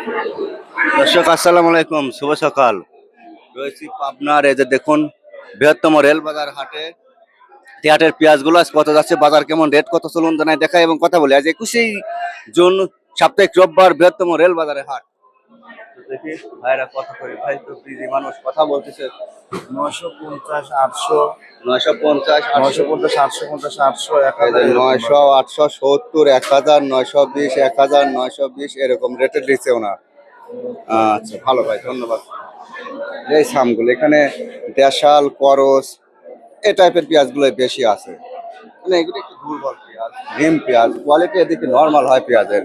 দর্শক আসসালামু আলাইকুম, শুভ সকাল। রয়েছি পাবনার, এই যে দেখুন বৃহত্তম রেল বাজার হাটে। হাটের পেঁয়াজগুলো আজ কত যাচ্ছে, বাজার কেমন, রেট কত, চলুন জানাই দেখাই এবং কথা বলি। আজ 21 জুন সাপ্তাহিক রোববার, বৃহত্তম রেল বাজারে হাট। তো দেখি ভাইরা কথা করি, ভাই তো বিজি মানুষ, কথা বলতেছে। 950, 800, 950, 950, 850, 800, 900, 870, 1000, 920, 1000, 920 এরকম রেটের দিচ্ছে ওনার। আচ্ছা ভালো ভাই, ধন্যবাদ। এই সামগুলো এখানে দেশাল, করস এই টাইপের পেঁয়াজগুলো বেশি আছে। মানে এগুলো একটু দুর্বল পেঁয়াজ, ডিম পেঁয়াজ, কোয়ালিটি এদিকে নর্মাল হয় পেঁয়াজের।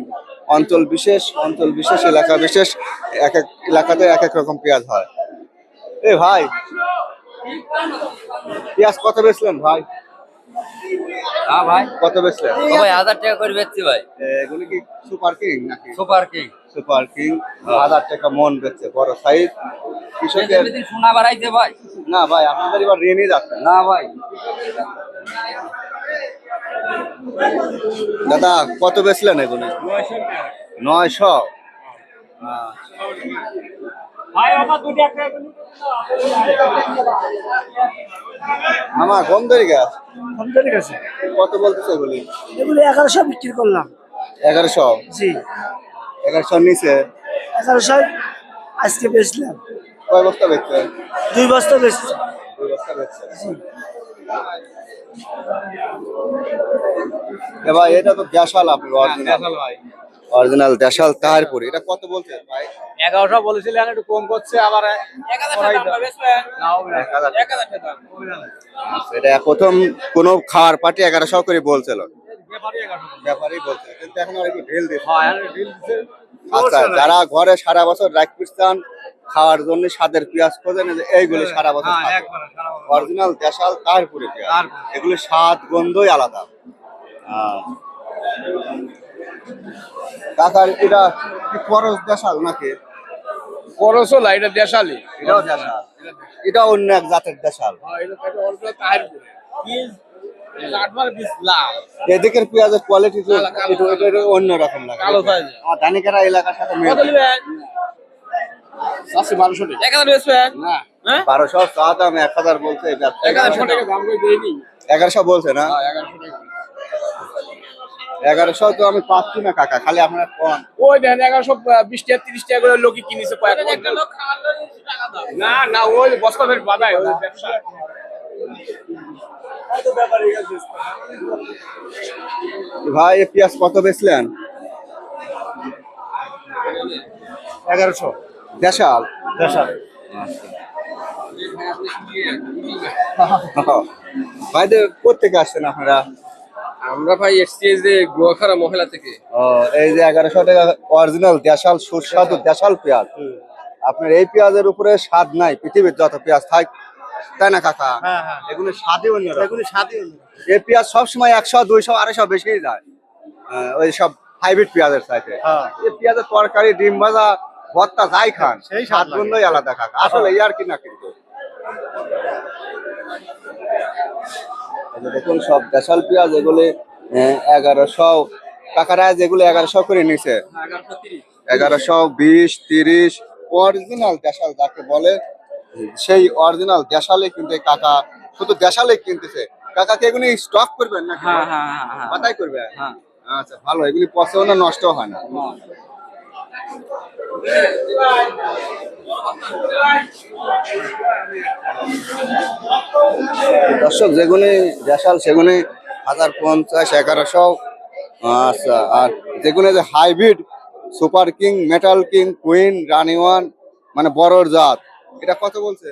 অঞ্চল বিশেষ এলাকা বিশেষ এক এক এলাকাতে এক এক রকম পেঁয়াজ হয়। এ ভাই, পেঁয়াজ কত বেচলেন ভাই? হ্যাঁ ভাই, কত বেচলেন? ও ভাই 1000 টাকা করে বেচছি ভাই। এগুলো কি সুপার কিং নাকি? Super king. সুপার কিং 1000 টাকা মন বেচছে, বড় সাইজ। কৃষকের সোনা বাড়াইছে ভাই। না ভাই, আপনাদের এবার ঋণই যাচ্ছে না। না ভাই, দাদা কত বেচলেন এগুলি? 900। আমার কম দেরি গাছ ঠিক আছে। কত বলতেছে এগুলি? এগুলো 1100 বিক্রি করলাম। 1100। জি, 1100 নিচে 1100 আজকে বেচলাম। কয় বস্তা বেচছে? 2 বস্তা বেচছি। 2 বস্তা বেচছে। ভাই এটা তো দেশাল, আপনার অরিজিনাল ভাই অরিজিনাল দেশাল তাহারপুরি। এটা কত বলছে ভাই? 1100 বলেছিলেন, একটু কম করছে আবার 1000 টাকা বেচবেন। নাও 1000 টাকা। এটা প্রথম কোন খাওয়ার পার্টি 1100 করে বলছিল, ব্যাপারই 1100। ব্যাপারই বলছে, কিন্তু এখন আর একটু ঢিল দিচ্ছে। হ্যাঁ, আর ডিল দিছে। আচ্ছা, যারা ঘরে সারা বছর রাখতে চান, খাওয়ার জন্য স্বাদের পেঁয়াজ খোঁজেন, এই যে এইগুলি সারা বছর হ্যাঁ, খাবে। একবারে সারা বছর। অরিজিনাল দেশাল তারপুরে পেঁয়াজ, তারপুরে। এগুলি স্বাদ গন্ধই আলাদা। কাকার এটা কি খরচ দেশাল নাকি? করছো না, এটা দেশালি। এটাও দেশাল, এটা অন্য এক জাতের দেশাল। এটা থেকে অল্প তাহিরপুরে। বীজ কাটবার বীজ লাল। এদিকের পেঁয়াজের কোয়ালিটি তো কালো, কালো, একটু অন্যরকম লাগে। কালো size। আমার ধানিকেরা এলাকার সাথে মিল। কত নেবেন? 1200 টাকা। 1000 বেচবেন? না। হ্যাঁ? 1200 চা দাম, 1000 বলছে। 1100 টাকা দাম করে দেইনি। 1100 বলছে না? হ্যাঁ, 1100 টাকা। 1100 তো আমি পাচ্ছি না কাকা, খালি আপনার কোন। ওই দেখেন 1120 টাকা 30 টাকা করে লোকে কিনেছে কয়েক কুইন্টাল। না না, ওই বস্তা ধরে বাঁধায় ওই ব্যবসা। ভাই এই পেঁয়াজ কত বেচলেন? 1100 দেশাল। দেশাল। ভাই কোথেকে আসছেন আপনারা? আমরা ভাই এক্সচেঞ্জ যে গোয়াখাড়া মহিলা থেকে। ও, এই যে 1100 টাকা অরিজিনাল দেশাল সুস্বাদু দেশাল পেঁয়াজ। আপনার এই পেঁয়াজের উপরে স্বাদ নাই পৃথিবীর যত পেঁয়াজ থাক, তাই না কাকা? হ্যাঁ, হ্যাঁ। এগুলো স্বাদই অন্যরকম। এগুলো স্বাদই অন্য। এই পেঁয়াজ সবসময় 100, 200, 250 বেশি যায় ওই সব হাইব্রিড পেঁয়াজের চাইতে। হ্যাঁ। এই পেঁয়াজের তরকারি, ডিম ভাজা, ভর্তা যাই খান, সেই স্বাদ স্বাদ লাগে। গন্ধই আলাদা কাকা, আসলে এই আর কি না। কিন্তু এই যে দেখুন সব দেশাল পেঁয়াজ, এগুলি 1100 কাকারা যেগুলো 1100 করে নিছে। 1120, 30 অরিজিনাল দেশাল যাকে বলে, সেই অরিজিনাল দেশালে কিন্তু এই কাকা শুধু দেশালে কিনতেছে। কাকাকে এগুলি স্টক করবেন না? হ্যাঁ হ্যাঁ হ্যাঁ। বাতাই করবে? হ্যাঁ। আচ্ছা ভালো, এগুলি পচেও না, নষ্ট হয় না। দর্শক যেগুলি দেশাল সেগুলি 1050, 1100। আচ্ছা, আর যেগুলো যে hybrid super king, metal king, queen, রানি ওয়ান মানে বড়র জাত, এটা কত বলছে?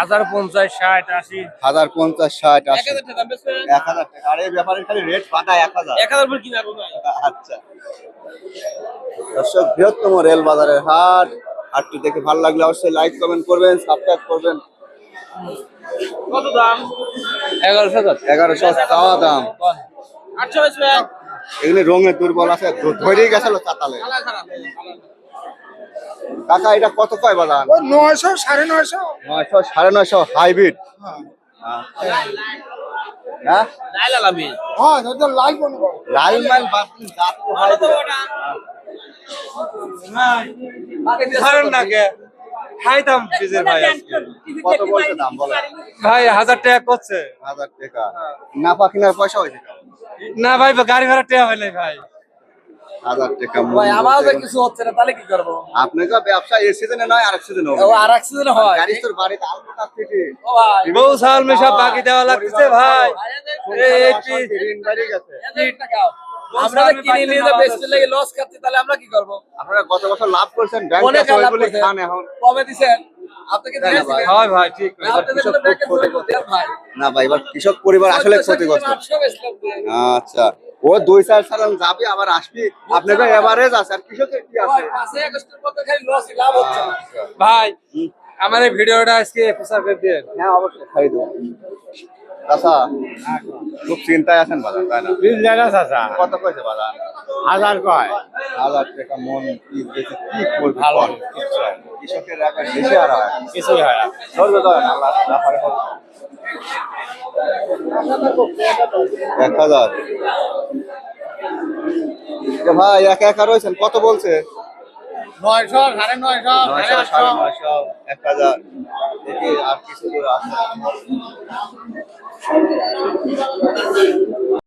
1050, 60, 80। 1050, 60, 80। 1000 টাকা বেচবেন? 1000 টাকা। আর এই ব্যাপারে খালি রেট বাঁধা 1000। 1000 করে কিনা ভাই। আচ্ছা দর্শক, বৃহত্তম রেল বাজারের হাট। হাটটি দেখে ভালো লাগলে অবশ্যই লাইক কমেন্ট করবেন, সাবস্ক্রাইব করবেন। কত দাম? 11,000। 1100 চাওয়া দাম। 800 বেচবেন? এগুলি রঙের দুর্বল আছে, ধরেই গেছিল চাতালে। কালার খারাপ। কাকা এটা কত কয় বাজার? ওই 900, 950। 900, 950 হাইব্রিড। হ্যাঁ, লাইলা লামি। হ্যাঁ, এটা লাইভ বলবো। লাল মাল বাপি জাত তো হয়। কত ওটা? ছাড়েন না কে খাইতাম ফ্রিজের ভাই আজকে কত বলছে দাম বলে? ভাই 1000 টাকা করছে 1000 টাকা। না পাখিনার পয়সা হয়েছে কেমন? না ভাই গাড়ি ভাড়া টাকা হয় নাই ভাই 1000 টাকা মন ভাই আমার বলতে তো কিছু হচ্ছে না তাহলে কি করবো? আপনাকে ব্যবসা এই সিজনে নয় আরেক সিজনে হবে। ও আর এক সিজন হয়। গাড়ি তোর বাড়িতে আলু কাটতে ও ভাই বউ সাল মেশা বাকি দেওয়া লাগতেছে ভাই এই ঋণ বাড়ি গেছে। আমরা তো কিনে নিয়ে যা বেচতে লাগে লস খাচ্ছি তাহলে আমরা কি করবো? আপনারা গত বছর লাভ করছেন ব্যাংক অনেক আছে লাভ ওইগুলি করছেন। খান এখন। কবে দিছেন? আপনাকে তাই না ভাই? হয় ভাই ঠিক আপনাদের কোনো ব্যাংকে পড়ে করতে ভাই। না ভাই এবার কৃষক পরিবার আসলে ক্ষতিগ্রস্ত। 800 বেচলাম যে। আচ্ছা ও 2-4 সাল যাবে আবার আসবি আপনাদের এভারেজ আছে আর কৃষকের কি আছে? ভাই 5 আগস্টের মধ্যে খালি লস লাভ হচ্ছে না। আচ্ছা। ভাই আমার এই ভিডিওটা আজকে প্রচার করে দিন হ্যাঁ অবশ্যই খাই দেবো। আচ্ছা খুব চিন্তায় আছেন বাজার তাই না? কত কইছে বাজার? 1000 কয় 1000 টাকা মন কি বেশি কি করবে ভালো কৃষকের একটা দেশে আর হয় কিছুই হয় না। ধরবে ধরেন আল্লাহ রাফারে 1000 ভাই একা একা রয়েছেন কত বলছে? 900 950 900 950 1000 দেখি আর কিছু দূর আছে